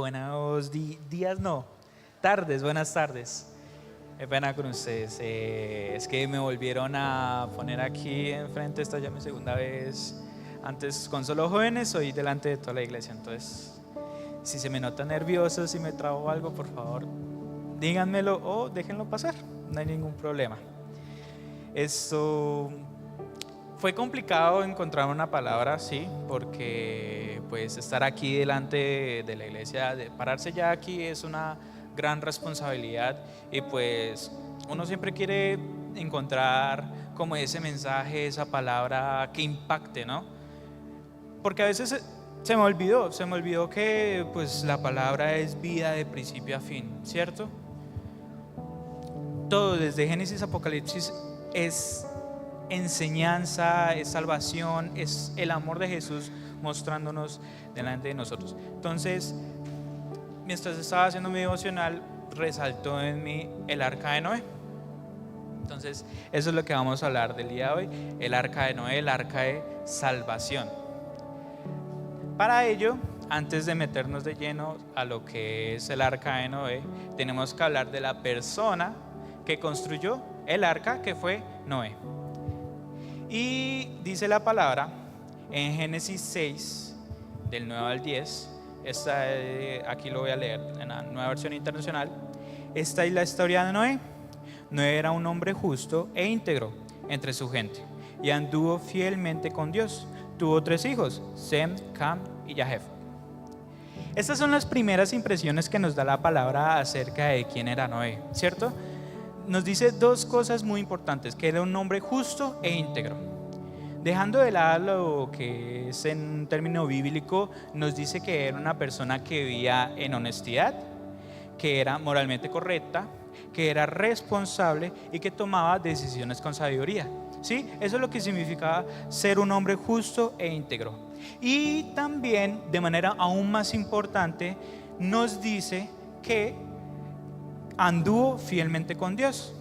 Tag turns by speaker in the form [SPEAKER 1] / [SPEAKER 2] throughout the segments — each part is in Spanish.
[SPEAKER 1] Buenos días, no, tardes, buenas tardes. Qué pena con ustedes. Es que me volvieron a poner aquí enfrente, esta ya mi segunda vez. Antes con solo jóvenes, hoy delante de toda la iglesia. Entonces, si se me nota nervioso, si me trabo algo, por favor, díganmelo o déjenlo pasar. No hay ningún problema. Esto fue complicado encontrar una palabra así, porque pues estar aquí delante de la iglesia, pararse ya aquí es una gran responsabilidad y pues uno siempre quiere encontrar como ese mensaje, esa palabra que impacte, ¿no? Porque a veces se me olvidó que pues la palabra es vida de principio a fin, ¿cierto? Todo desde Génesis a Apocalipsis es enseñanza, es salvación, es el amor de Jesús mostrándonos delante de nosotros. Entonces, mientras estaba haciendo mi devocional, resaltó en mí el arca de Noé. Entonces, eso es lo que vamos a hablar del día de hoy, el arca de Noé, el arca de salvación. Para ello, antes de meternos de lleno a lo que es el arca de Noé, tenemos que hablar de la persona que construyó el arca, que fue Noé. Y dice la palabra en Génesis 6, del 9 al 10, aquí lo voy a leer en la Nueva Versión Internacional. Esta es la historia de Noé. Noé era un hombre justo e íntegro entre su gente y anduvo fielmente con Dios. Tuvo 3 hijos, Sem, Cam y Yafet. Estas son las primeras impresiones que nos da la palabra acerca de quién era Noé, ¿cierto? Nos dice 2 cosas muy importantes: que era un hombre justo e íntegro. Dejando de lado lo que es en un término bíblico, nos dice que era una persona que vivía en honestidad, que era moralmente correcta, que era responsable y que tomaba decisiones con sabiduría. ¿Sí? Eso es lo que significaba ser un hombre justo e íntegro. Y también, de manera aún más importante, nos dice que anduvo fielmente con Dios.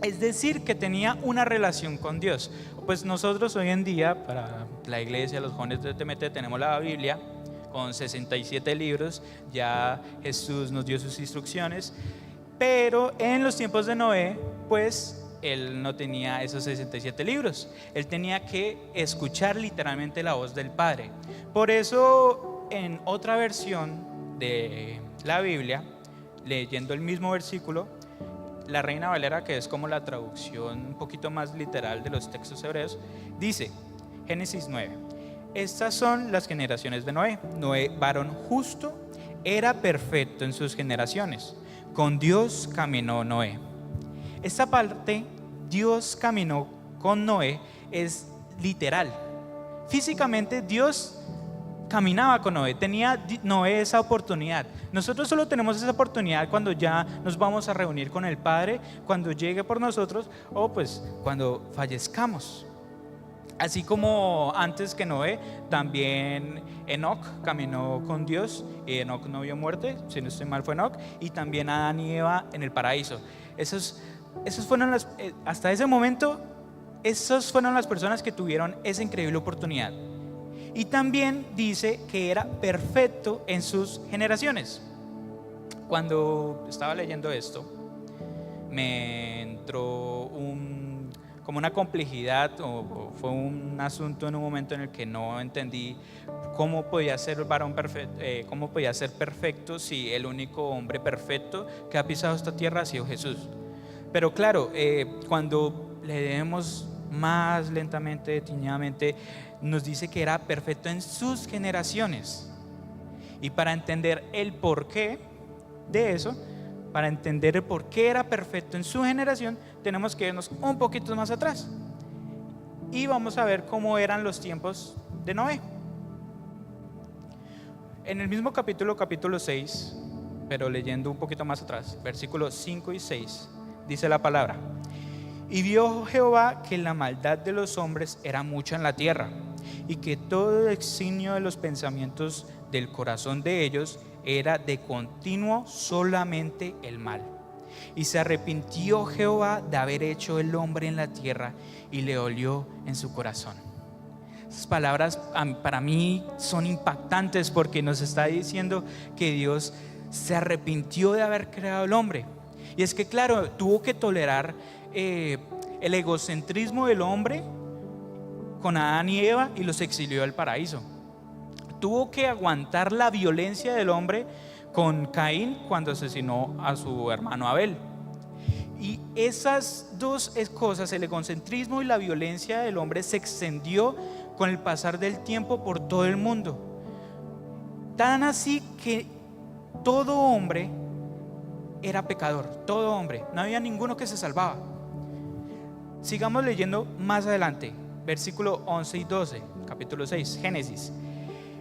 [SPEAKER 1] Es decir, que tenía una relación con Dios. Pues nosotros hoy en día, para la iglesia, los jóvenes de TMT, tenemos la Biblia con 67 libros. Ya Jesús nos dio sus instrucciones. Pero en los tiempos de Noé, pues él no tenía esos 67 libros. Él tenía que escuchar literalmente la voz del Padre. Por eso, en otra versión de la Biblia, leyendo el mismo versículo, la Reina Valera, que es como la traducción un poquito más literal de los textos hebreos, dice, Génesis 9: estas son las generaciones de Noé. Noé, varón justo, era perfecto en sus generaciones. Con Dios caminó Noé. Esta parte, Dios caminó con Noé, es literal. Físicamente Dios caminaba con Noé, tenía Noé esa oportunidad. Nosotros solo tenemos esa oportunidad cuando ya nos vamos a reunir con el Padre, cuando llegue por nosotros o pues cuando fallezcamos. Así como antes que Noé, también Enoc caminó con Dios y Enoc no vio muerte, si no estoy mal fue Enoc, y también Adán y Eva en el paraíso. Esos fueron hasta ese momento, esas fueron las personas que tuvieron esa increíble oportunidad. Y también dice que era perfecto en sus generaciones. Cuando estaba leyendo esto, me entró como una complejidad, o fue un asunto en un momento en el que no entendí cómo podía ser varón perfecto, cómo podía ser perfecto si el único hombre perfecto que ha pisado esta tierra ha sido Jesús. Pero claro, cuando leemos más lentamente, detenidamente, nos dice que era perfecto en sus generaciones. Y para entender el porqué de eso, para entender el por qué era perfecto en su generación, tenemos que irnos un poquito más atrás. Y vamos a ver cómo eran los tiempos de Noé. En el mismo capítulo 6, pero leyendo un poquito más atrás, versículos 5 y 6, dice la palabra: y vio Jehová que la maldad de los hombres era mucha en la tierra, y que todo el designio de los pensamientos del corazón de ellos era de continuo solamente el mal. Y se arrepintió Jehová de haber hecho el hombre en la tierra, y le dolió en su corazón. Esas palabras para mí son impactantes porque nos está diciendo que Dios se arrepintió de haber creado el hombre. Y es que claro, tuvo que tolerar el egocentrismo del hombre con Adán y Eva y los exilió del paraíso. Tuvo que aguantar la violencia del hombre con Caín cuando asesinó a su hermano Abel. Y esas dos cosas, el egocentrismo y la violencia del hombre, se extendió con el pasar del tiempo por todo el mundo. Tan así que todo hombre era pecador, todo hombre, no había ninguno que se salvaba. Sigamos leyendo más adelante, versículo 11 y 12, capítulo 6, Génesis.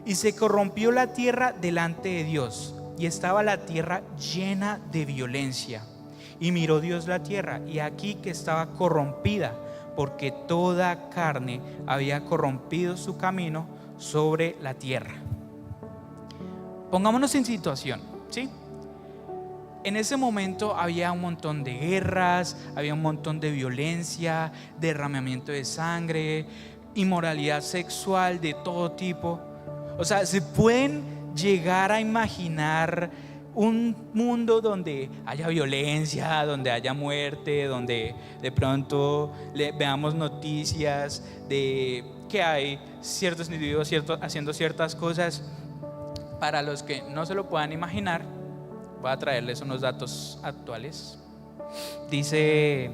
[SPEAKER 1] Y se corrompió la tierra delante de Dios, y estaba la tierra llena de violencia. Y miró Dios la tierra, y aquí que estaba corrompida, porque toda carne había corrompido su camino sobre la tierra. Pongámonos en situación, ¿sí? En ese momento había un montón de guerras, había un montón de violencia, derramamiento de sangre, inmoralidad sexual de todo tipo. O sea, se pueden llegar a imaginar un mundo donde haya violencia, donde haya muerte, donde de pronto veamos noticias de que hay ciertos individuos haciendo ciertas cosas. Para los que no se lo puedan imaginar, voy a traerles unos datos actuales. Dice,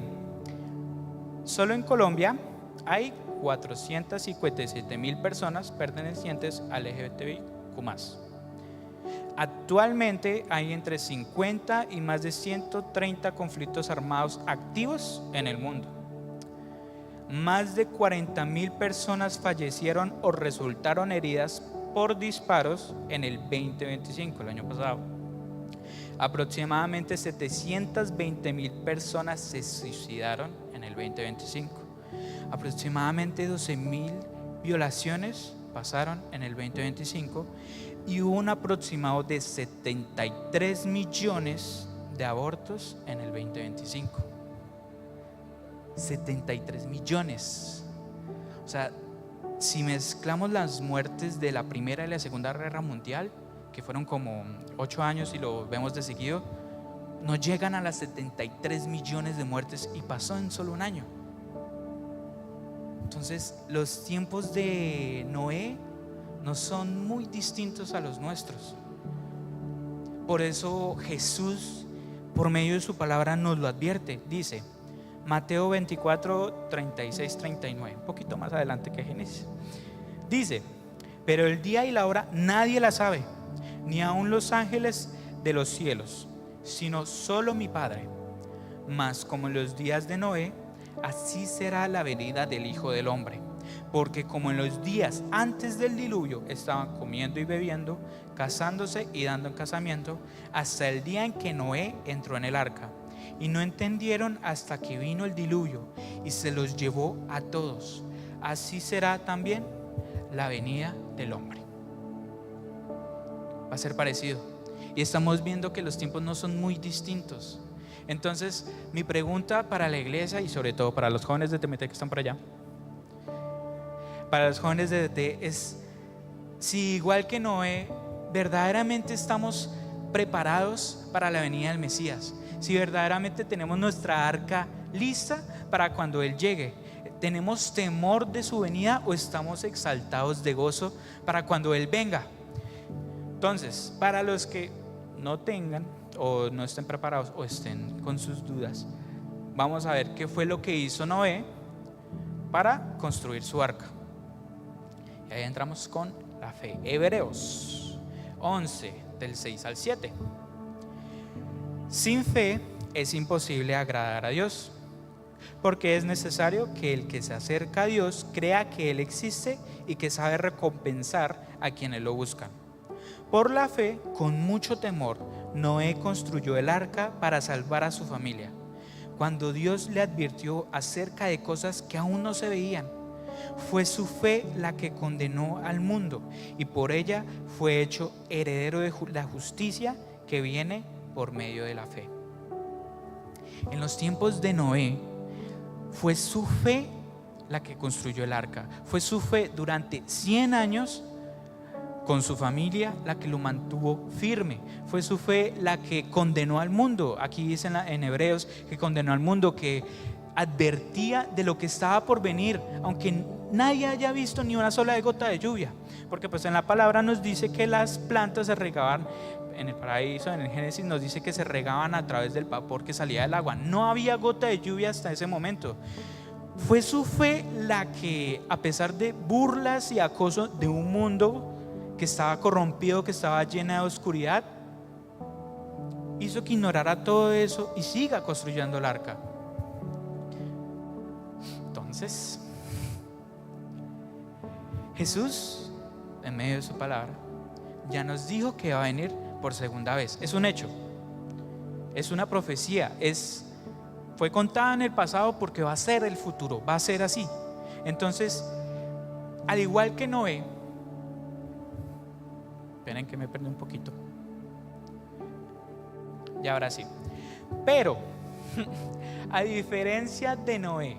[SPEAKER 1] solo en Colombia hay 457,000 personas pertenecientes al LGBTIQ+. Actualmente hay entre 50 y más de 130 conflictos armados activos en el mundo. Más de 40,000 personas fallecieron o resultaron heridas por disparos en el 2025, el año pasado. Aproximadamente 720,000 personas se suicidaron en el 2025. Aproximadamente 12,000 violaciones pasaron en el 2025 y hubo un aproximado de 73 millones de abortos en el 2025. 73 millones. O sea, si mezclamos las muertes de la Primera y la Segunda Guerra Mundial, que fueron como 8 años y lo vemos de seguido, no llegan a las 73 millones de muertes y pasó en solo un año. Entonces, los tiempos de Noé no son muy distintos a los nuestros. Por eso Jesús, por medio de su palabra, nos lo advierte. Dice, Mateo 24, 36, 39, un poquito más adelante que Génesis. Dice, pero el día y la hora nadie la sabe, ni aun los ángeles de los cielos, sino solo mi Padre. Mas como en los días de Noé, así será la venida del Hijo del Hombre. Porque como en los días antes del diluvio estaban comiendo y bebiendo, casándose y dando en casamiento, hasta el día en que Noé entró en el arca. Y no entendieron hasta que vino el diluvio y se los llevó a todos. Así será también la venida del hombre. Va a ser parecido. Y estamos viendo que los tiempos no son muy distintos. Entonces, mi pregunta para la iglesia y sobre todo para los jóvenes de TMT que están por allá, para los jóvenes de DT, es si igual que Noé, verdaderamente estamos preparados para la venida del Mesías. Si verdaderamente tenemos nuestra arca lista para cuando Él llegue. ¿Tenemos temor de su venida o estamos exaltados de gozo para cuando Él venga? Entonces, para los que no tengan o no estén preparados o estén con sus dudas, vamos a ver qué fue lo que hizo Noé para construir su arca. Y ahí entramos con la fe. Hebreos 11, del 6 al 7. Sin fe es imposible agradar a Dios, porque es necesario que el que se acerca a Dios crea que Él existe y que sabe recompensar a quienes lo buscan. Por la fe, con mucho temor, Noé construyó el arca para salvar a su familia, cuando Dios le advirtió acerca de cosas que aún no se veían. Fue su fe la que condenó al mundo y por ella fue hecho heredero de la justicia que viene por medio de la fe. En los tiempos de Noé fue su fe la que construyó el arca. Fue su fe durante 100 años con su familia la que lo mantuvo firme. Fue su fe la que condenó al mundo. Aquí dice en Hebreos que condenó al mundo, que advertía de lo que estaba por venir, aunque nadie haya visto ni una sola gota de lluvia. Porque pues en la palabra nos dice que las plantas se regaban en el paraíso. En el Génesis nos dice que se regaban a través del vapor que salía del agua. No había gota de lluvia hasta ese momento. Fue su fe la que, a pesar de burlas y acoso de un mundo que estaba corrompido, que estaba llena de oscuridad, hizo que ignorara todo eso y siga construyendo el arca. Entonces, Jesús, en medio de su palabra, ya nos dijo que va a venir por segunda vez. Es un hecho, es una profecía, fue contada en el pasado porque va a ser el futuro, va a ser así. Entonces, al igual que Noé, esperen que me perdí un poquito, y ahora sí, pero a diferencia de Noé,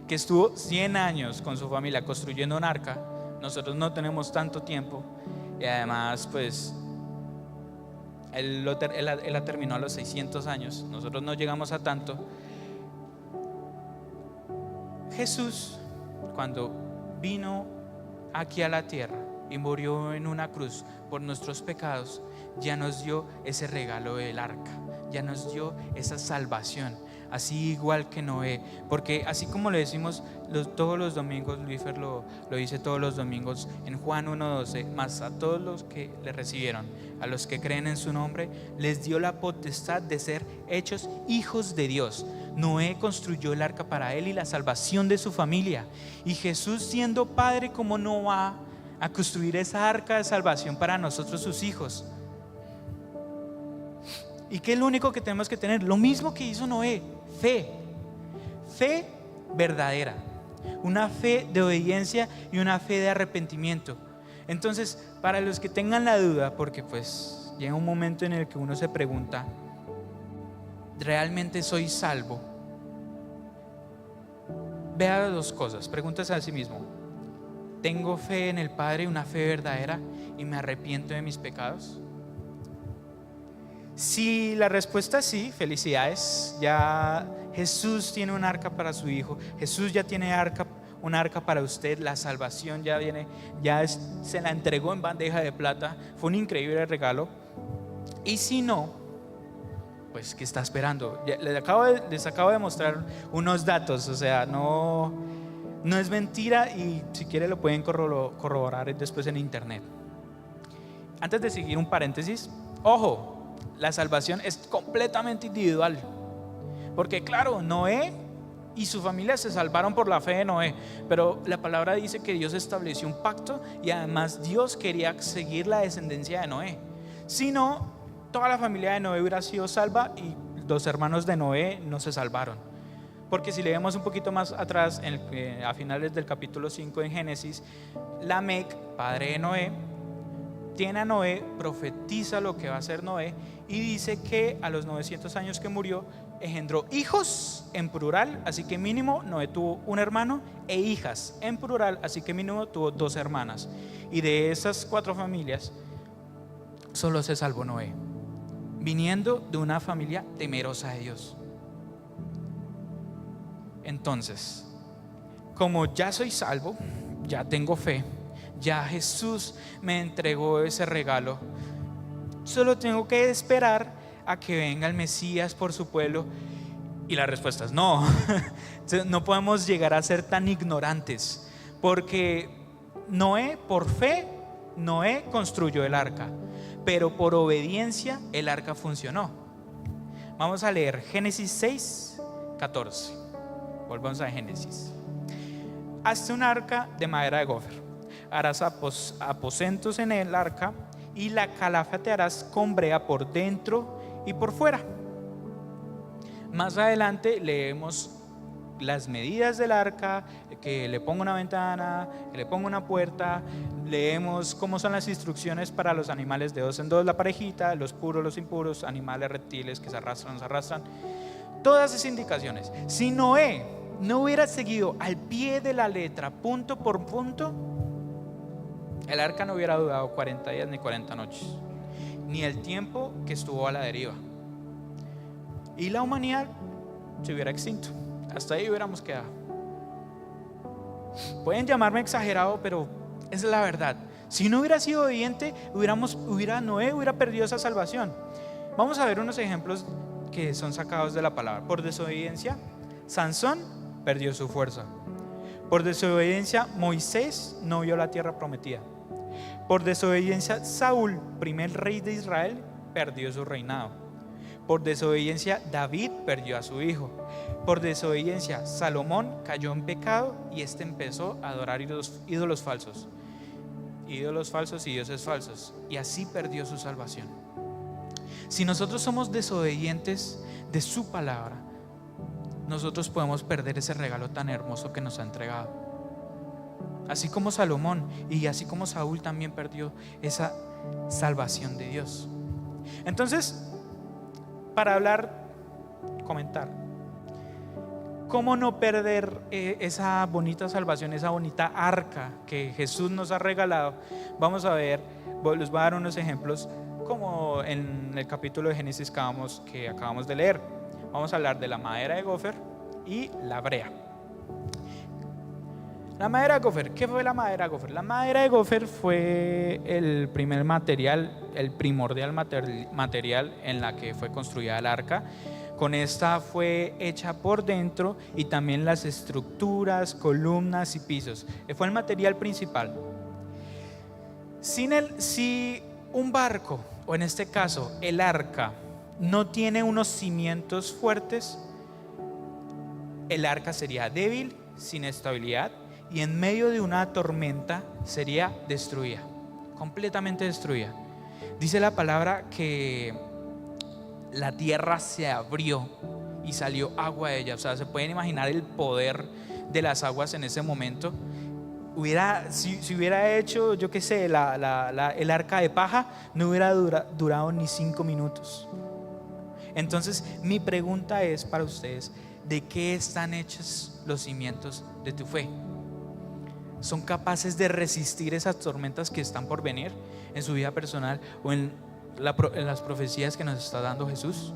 [SPEAKER 1] que estuvo 100 años con su familia construyendo un arca, nosotros no tenemos tanto tiempo. Y además pues él la terminó a los 600 años, nosotros no llegamos a tanto. Jesús, cuando vino aquí a la tierra y murió en una cruz por nuestros pecados, ya nos dio ese regalo del arca, ya nos dio esa salvación, así igual que Noé. Porque así como le decimos todos los domingos, Luífer lo dice todos los domingos en Juan 1:12, mas a todos los que le recibieron, a los que creen en su nombre, les dio la potestad de ser hechos hijos de Dios. Noé construyó el arca para él y la salvación de su familia, y Jesús, siendo padre, ¿cómo no va a construir esa arca de salvación para nosotros, sus hijos? ¿Y qué es lo único que tenemos que tener? Lo mismo que hizo Noé: fe verdadera, una fe de obediencia y una fe de arrepentimiento. Entonces, para los que tengan la duda, porque pues llega un momento en el que uno se pregunta, ¿realmente soy salvo? Vea dos cosas, pregúntese a sí mismo: ¿tengo fe en el Padre, una fe verdadera, y me arrepiento de mis pecados? Si la respuesta es sí, felicidades, ya Jesús tiene un arca para su hijo, Jesús ya tiene un arca para usted, la salvación ya viene, se la entregó en bandeja de plata, fue un increíble regalo. Y si no, pues ¿qué está esperando? Les acabo de mostrar unos datos, o sea, no es mentira, y si quiere lo pueden corroborar después en internet. Antes de seguir, un paréntesis, ojo, la salvación es completamente individual, porque claro, Noé y su familia se salvaron por la fe de Noé, pero la palabra dice que Dios estableció un pacto, y además Dios quería seguir la descendencia de Noé. Si no, toda la familia de Noé hubiera sido salva, y los hermanos de Noé no se salvaron. Porque si leemos un poquito más atrás, a finales del capítulo 5 en Génesis, Lamec, padre de Noé, tiene a Noé, profetiza lo que va a hacer Noé, y dice que a los 900 años que murió, engendró hijos en plural, así que mínimo Noé tuvo un hermano, e hijas en plural, así que mínimo tuvo 2 hermanas. Y de esas 4 familias solo se salvó Noé, viniendo de una familia temerosa de Dios. Entonces, como ya soy salvo, ya tengo fe, ya Jesús me entregó ese regalo, solo tengo que esperar a que venga el Mesías por su pueblo. Y la respuesta es no. No podemos llegar a ser tan ignorantes, porque Noé, por fe, Noé construyó el arca, pero por obediencia el arca funcionó. Vamos a leer Génesis 6:14. Volvamos a Génesis. Hazte un arca de madera de gofer, harás aposentos en el arca, y la calafatearás con brea por dentro y por fuera. Más adelante leemos las medidas del arca, que le ponga una ventana, que le ponga una puerta. Leemos cómo son las instrucciones para los animales de 2 en 2, la parejita, los puros, los impuros, animales, reptiles que se arrastran, no se arrastran. Todas esas indicaciones. Si Noé no hubiera seguido al pie de la letra, punto por punto, el arca no hubiera durado 40 días ni 40 noches, ni el tiempo que estuvo a la deriva. Y la humanidad se hubiera extinto. Hasta ahí hubiéramos quedado. Pueden llamarme exagerado, pero es la verdad. Si no hubiera sido obediente, Noé hubiera perdido esa salvación. Vamos a ver unos ejemplos que son sacados de la palabra. Por desobediencia, Sansón perdió su fuerza. Por desobediencia, Moisés no vio la tierra prometida. Por desobediencia, Saúl, primer rey de Israel, perdió su reinado. Por desobediencia, David perdió a su hijo. Por desobediencia, Salomón cayó en pecado y empezó a adorar ídolos falsos y dioses falsos, y así perdió su salvación. Si nosotros somos desobedientes de su palabra, nosotros podemos perder ese regalo tan hermoso que nos ha entregado. Así como Salomón y así como Saúl también perdió esa salvación de Dios. Entonces, para comentar cómo no perder esa bonita salvación, esa bonita arca que Jesús nos ha regalado, vamos a ver, les voy a dar unos ejemplos como en el capítulo de Génesis que acabamos de leer. Vamos a hablar de la madera de gofer y la brea. La madera de gofer, ¿qué fue la madera de gofer? La madera de gofer fue el primer material, el primordial material en la que fue construida el arca. Con esta fue hecha por dentro y también las estructuras, columnas y pisos. Fue el material principal. Si un barco, o en este caso el arca, no tiene unos cimientos fuertes, el arca sería débil, sin estabilidad, y en medio de una tormenta sería destruida, completamente destruida. Dice la palabra que la tierra se abrió y salió agua de ella. O sea, se pueden imaginar el poder de las aguas en ese momento. Si hubiera hecho, yo qué sé, el arca de paja, no hubiera durado ni 5 minutos. Entonces, mi pregunta es para ustedes: ¿de qué están hechos los cimientos de tu fe? ¿Son capaces de resistir esas tormentas que están por venir en su vida personal o en las profecías que nos está dando Jesús?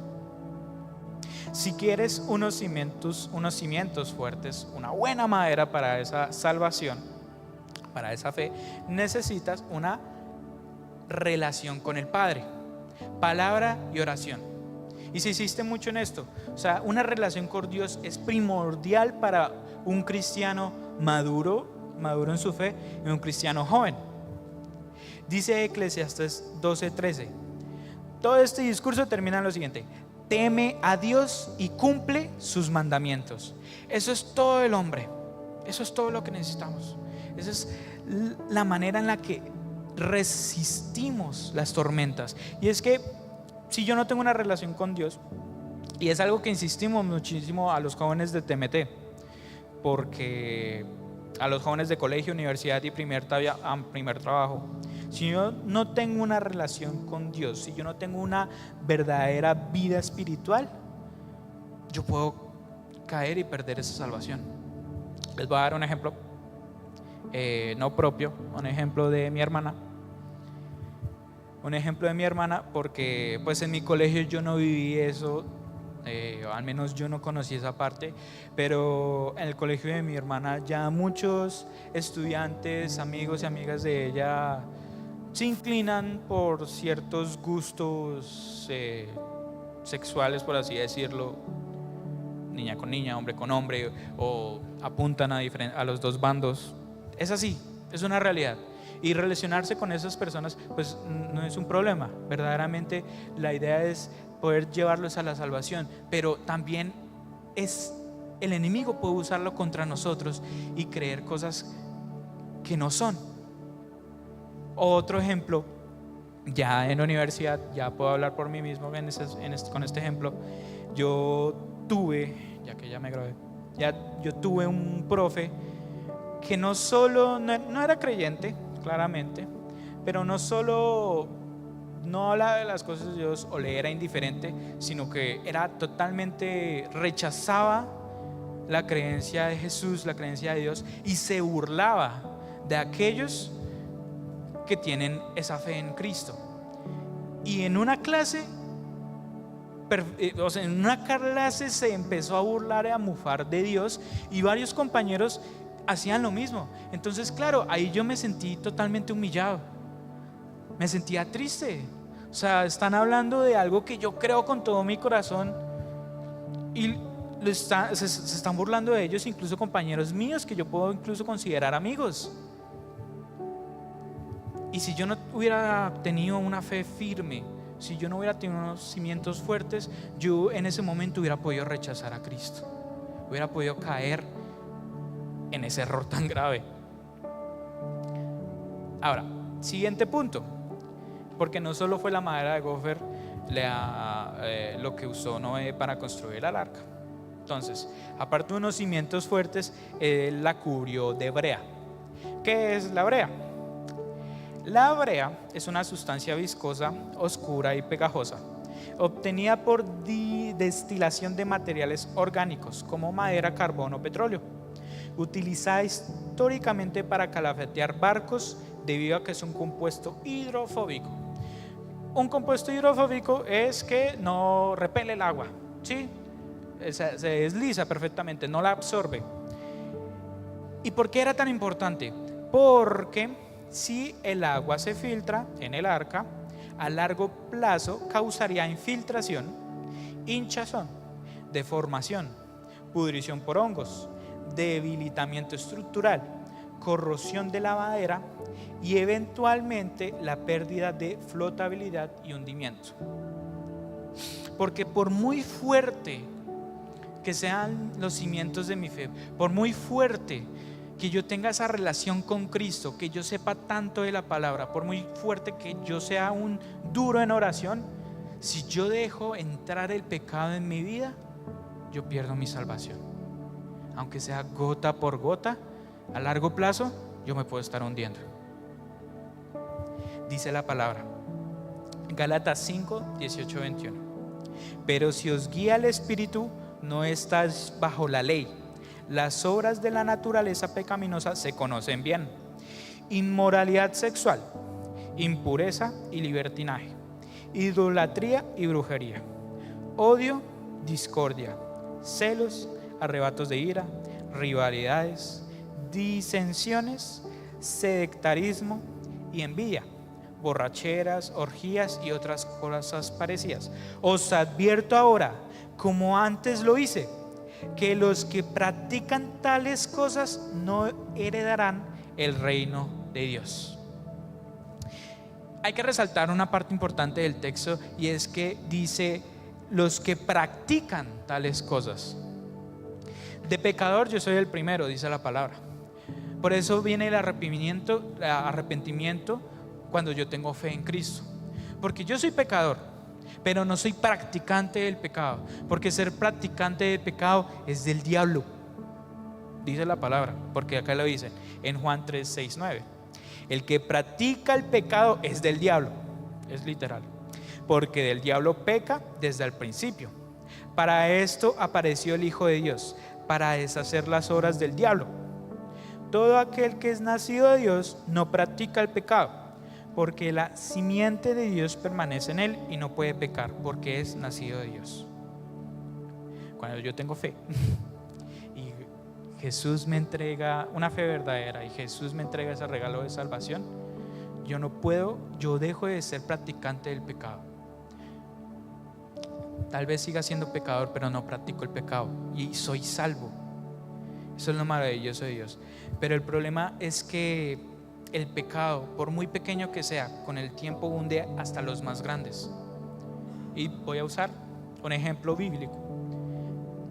[SPEAKER 1] Si quieres unos cimientos fuertes, una buena madera para esa salvación, para esa fe, necesitas una relación con el Padre, palabra y oración. Y si insiste mucho en esto, o sea, una relación con Dios es primordial para un cristiano maduro en su fe y un cristiano joven. Dice Eclesiastes 12:13. Todo este discurso termina en lo siguiente: teme a Dios y cumple sus mandamientos. Eso es todo el hombre, eso es todo lo que necesitamos. Esa es la manera en la que resistimos las tormentas. Y es que si yo no tengo una relación con Dios, y es algo que insistimos muchísimo a los jóvenes de TMT, porque a los jóvenes de colegio, universidad y primer trabajo, si yo no tengo una relación con Dios, si yo no tengo una verdadera vida espiritual, yo puedo caer y perder esa salvación. Les voy a dar un ejemplo, no propio, un ejemplo de mi hermana. Porque pues en mi colegio yo no viví eso, al menos yo no conocí esa parte, pero en el colegio de mi hermana ya muchos estudiantes, amigos y amigas de ella se inclinan por ciertos gustos sexuales, por así decirlo, niña con niña, hombre con hombre, o apuntan a los dos bandos. Es así, es una realidad. Y relacionarse con esas personas pues no es un problema. Verdaderamente la idea es poder llevarlos a la salvación, pero también el enemigo puede usarlo contra nosotros y creer cosas que no son. Otro ejemplo, ya en la universidad, ya puedo hablar por mí mismo con este ejemplo. Yo tuve, ya que ya me gradué, yo tuve un profe que no era creyente, claramente, pero no solo no hablaba de las cosas de Dios o le era indiferente, sino que era totalmente rechazaba la creencia de Jesús, la creencia de Dios, y se burlaba de aquellos que tienen esa fe en Cristo. Y en una clase, se empezó a burlar y a mofar de Dios, y varios compañeros hacían lo mismo. Entonces, claro, ahí yo me sentí totalmente humillado, me sentía triste. O sea, están hablando de algo que yo creo con todo mi corazón y se están burlando de ellos, incluso compañeros míos que yo puedo incluso considerar amigos. Y si yo no hubiera tenido una fe firme, si yo no hubiera tenido unos cimientos fuertes, yo en ese momento hubiera podido rechazar a Cristo, hubiera podido caer en ese error tan grave. Ahora, siguiente punto, porque no solo fue la madera de gofer lo que usó Noé para construir el arca. Entonces, aparte de unos cimientos fuertes, la cubrió de brea. ¿Qué es la brea? La brea es una sustancia viscosa, oscura y pegajosa, obtenida por destilación de materiales orgánicos como madera, carbón o petróleo, utilizada históricamente para calafetear barcos debido a que es un compuesto hidrofóbico. Un compuesto hidrofóbico es que no repele el agua, ¿sí? Se desliza perfectamente, no la absorbe. ¿Y por qué era tan importante? Porque si el agua se filtra en el arca, a largo plazo causaría infiltración, hinchazón, deformación, pudrición por hongos, debilitamiento estructural, corrosión de la madera y eventualmente la pérdida de flotabilidad y hundimiento. Porque por muy fuerte que sean los cimientos de mi fe, por muy fuerte que yo tenga esa relación con Cristo, que yo sepa tanto de la palabra, por muy fuerte que yo sea un duro en oración, si yo dejo entrar el pecado en mi vida, yo pierdo mi salvación. Aunque sea gota por gota, a largo plazo yo me puedo estar hundiendo. Dice la palabra, Gálatas 5, 18, 21. Pero si os guía el Espíritu, no estáis bajo la ley. Las obras de la naturaleza pecaminosa se conocen bien: inmoralidad sexual, impureza y libertinaje, idolatría y brujería, odio, discordia, celos, arrebatos de ira, rivalidades, disensiones, sectarismo y envidia, borracheras, orgías y otras cosas parecidas. Os advierto ahora, como antes lo hice, que los que practican tales cosas no heredarán el reino de Dios. Hay que resaltar una parte importante del texto, y es que dice los que practican tales cosas. De pecador yo soy el primero, dice la palabra. Por eso viene el arrepentimiento cuando yo tengo fe en Cristo, porque yo soy pecador, pero no soy practicante del pecado, porque ser practicante del pecado es del diablo, dice la palabra, porque acá lo dice en Juan 3, 6, 9. El que practica el pecado es del diablo, es literal, porque del diablo peca desde el principio. Para esto apareció el Hijo de Dios, para deshacer las obras del diablo. Todo aquel que es nacido de Dios no practica el pecado, porque la simiente de Dios permanece en él y no puede pecar, porque es nacido de Dios. Cuando yo tengo fe y Jesús me entrega una fe verdadera y Jesús me entrega ese regalo de salvación, yo dejo de ser practicante del pecado. Tal vez siga siendo pecador, pero no practico el pecado y soy salvo. Eso es lo maravilloso de Dios. Pero el problema es que el pecado, por muy pequeño que sea, con el tiempo hunde hasta los más grandes. Y voy a usar un ejemplo bíblico,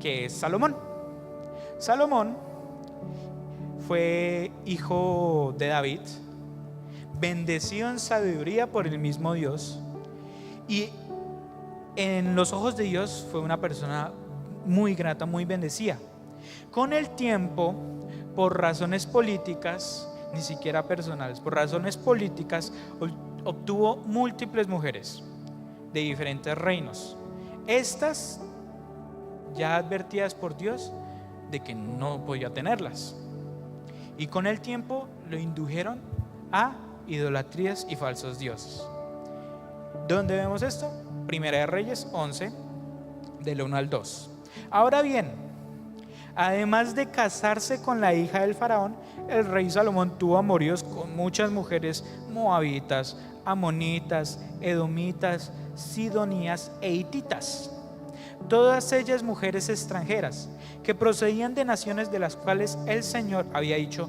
[SPEAKER 1] que es Salomón. Salomón fue hijo de David, bendecido en sabiduría por el mismo Dios, y en los ojos de Dios fue una persona muy grata, muy bendecida. Con el tiempo, por razones políticas, ni siquiera personales, por razones políticas, obtuvo múltiples mujeres de diferentes reinos. Estas, ya advertidas por Dios, de que no podía tenerlas. Y con el tiempo lo indujeron a idolatrías y falsos dioses. ¿Dónde vemos esto? Primera de Reyes 11, del 1 al 2. Ahora bien, además de casarse con la hija del faraón, el rey Salomón tuvo amoríos con muchas mujeres moabitas, amonitas, edomitas, sidonías e hititas, todas ellas mujeres extranjeras que procedían de naciones de las cuales el Señor había dicho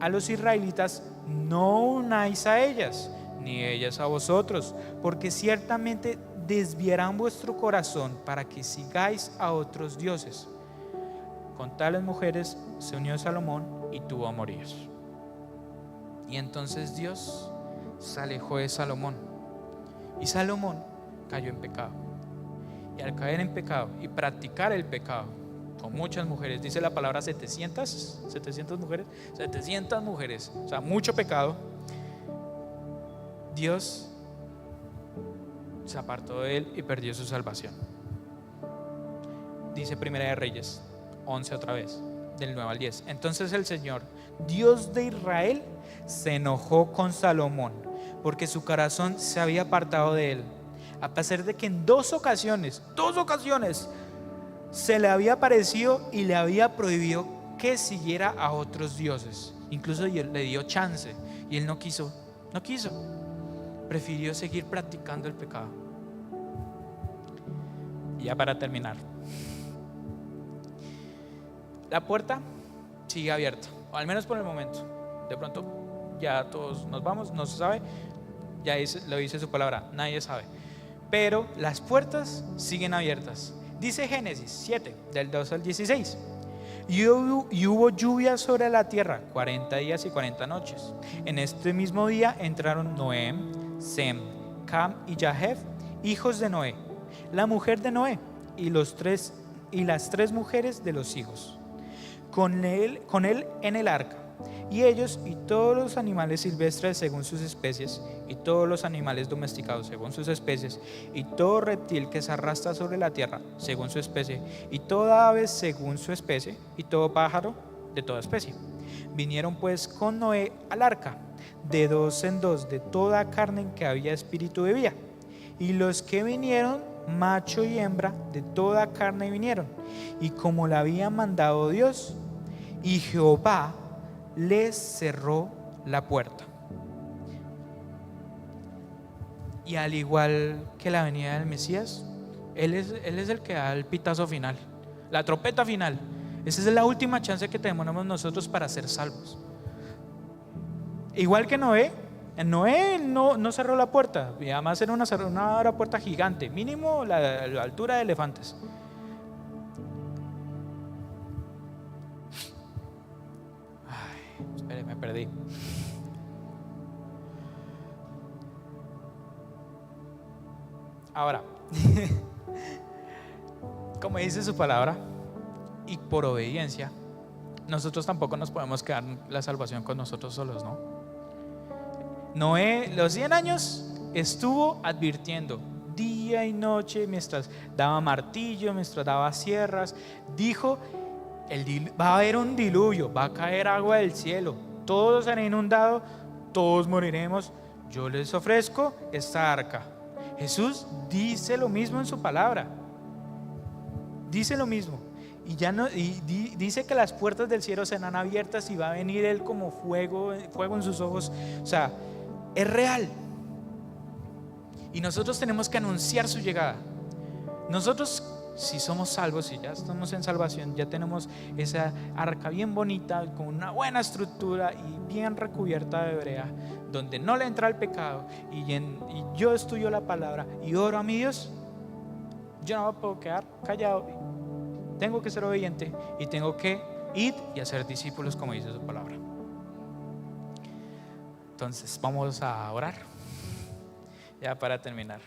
[SPEAKER 1] a los israelitas: no unáis a ellas, ni ellas a vosotros, porque ciertamente desviarán vuestro corazón para que sigáis a otros dioses. Con tales mujeres se unió Salomón y tuvo amoríos. Y entonces Dios se alejó de Salomón, y Salomón cayó en pecado. Y al caer en pecado y practicar el pecado con muchas mujeres, dice la palabra 700 mujeres, 700 mujeres, o sea, mucho pecado, Dios se apartó de él y perdió su salvación. Dice Primera de Reyes 11 otra vez, del 9 al 10. Entonces el Señor, Dios de Israel, se enojó con Salomón porque su corazón se había apartado de él, a pesar de que en dos ocasiones se le había aparecido y le había prohibido que siguiera a otros dioses. Incluso le dio chance y él no quiso, prefirió seguir practicando el pecado. Y ya para terminar, la puerta sigue abierta, o al menos por el momento. De pronto ya todos nos vamos, no se sabe, ya lo dice su palabra, nadie sabe, pero las puertas siguen abiertas. Dice Génesis 7, del 2 al 16: y hubo lluvia sobre la tierra 40 días y 40 noches. En este mismo día entraron Noé, Sem, Cam y Jafet, hijos de Noé, la mujer de Noé, y las tres mujeres de los hijos con él en el arca, y ellos y todos los animales silvestres según sus especies, y todos los animales domesticados según sus especies, y todo reptil que se arrastra sobre la tierra según su especie, y toda ave según su especie, y todo pájaro de toda especie. Vinieron pues con Noé al arca, de dos en dos, de toda carne en que había espíritu de vida. Y los que vinieron, macho y hembra, de toda carne vinieron, y como le había mandado Dios, y Jehová les cerró la puerta. Y al igual que la venida del Mesías, Él es el que da el pitazo final, la trompeta final. Esa es la última chance que tenemos nosotros para ser salvos. Igual que Noé no cerró la puerta, y además era una puerta gigante, mínimo la altura de elefantes. Espere, me perdí. Ahora, como dice su palabra, y por obediencia, nosotros tampoco nos podemos quedar la salvación con nosotros solos, ¿no? Noé, los 100 años, estuvo advirtiendo día y noche, mientras daba martillo, mientras daba sierras, dijo: va a haber un diluvio, va a caer agua del cielo, todos serán inundados, todos moriremos, yo les ofrezco esta arca. Jesús dice lo mismo en su palabra, dice lo mismo, y dice que las puertas del cielo serán abiertas y va a venir Él como fuego en sus ojos. O sea, es real, y nosotros tenemos que anunciar su llegada. Nosotros, si somos salvos, si ya estamos en salvación, ya tenemos esa arca bien bonita, con una buena estructura y bien recubierta de brea, donde no le entra el pecado, y yo estudio la palabra y oro a mi Dios. Yo no me puedo quedar callado, tengo que ser obediente y tengo que ir y hacer discípulos, como dice su palabra. Entonces vamos a orar ya para terminar.